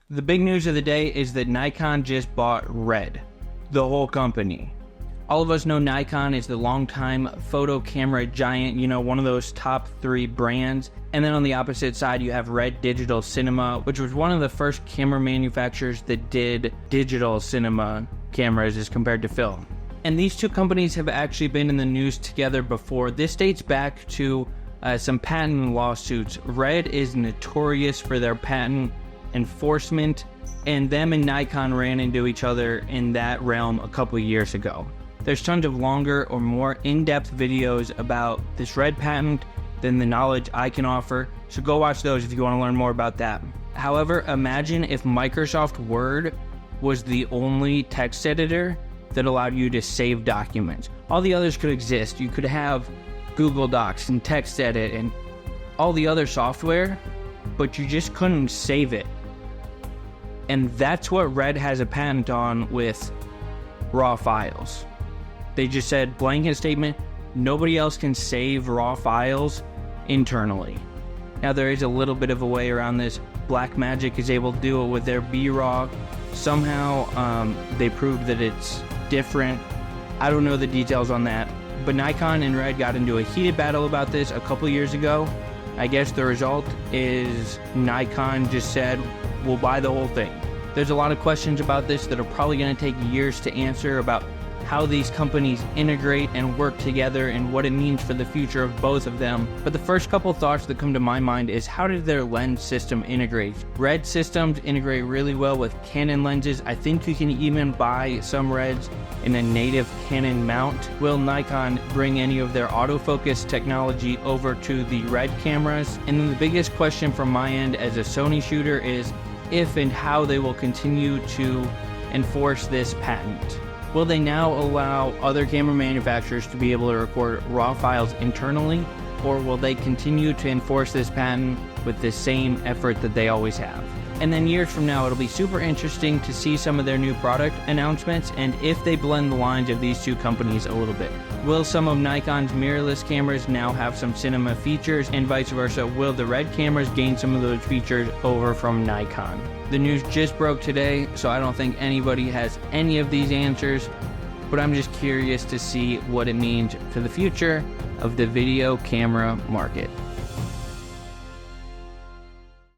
The big news of the day is that Nikon just bought Red, the whole company. All of us know Nikon is the longtime photo camera giant, one of those top 3 brands. And then on the opposite side, you have Red Digital Cinema, which was one of the first camera manufacturers that did digital cinema cameras as compared to film. And these two companies have actually been in the news together before. This dates back to some patent lawsuits. Red is notorious for their patent enforcement, and them and Nikon ran into each other in that realm a couple of years ago. There's tons of longer or more in-depth videos about this Red patent than the knowledge I can offer, so go watch those if you want to learn more about that. However, imagine if Microsoft Word was the only text editor that allowed you to save documents. All the others could exist. You could have Google Docs and TextEdit and all the other software, but you just couldn't save it. And that's what Red has a patent on with raw files. They just said, blanket statement, nobody else can save raw files internally. Now there is a little bit of a way around this. Blackmagic is able to do it with their B-RAW. Somehow they proved that it's different. I don't know the details on that. But Nikon and Red got into a heated battle about this a couple years ago. I guess the result is Nikon just said, we'll buy the whole thing. There's a lot of questions about this that are probably going to take years to answer about how these companies integrate and work together and what it means for the future of both of them. But the first couple thoughts that come to my mind is, how did their lens system integrate? Red systems integrate really well with Canon lenses. I think you can even buy some Reds in a native Canon mount. Will Nikon bring any of their autofocus technology over to the Red cameras? And then the biggest question from my end as a Sony shooter is if and how they will continue to enforce this patent. Will they now allow other camera manufacturers to be able to record raw files internally, or will they continue to enforce this patent with the same effort that they always have? And then years from now, it'll be super interesting to see some of their new product announcements and if they blend the lines of these two companies a little bit. Will some of Nikon's mirrorless cameras now have some cinema features, and vice versa? Will the Red cameras gain some of those features over from Nikon? The news just broke today, so I don't think anybody has any of these answers, but I'm just curious to see what it means for the future of the video camera market.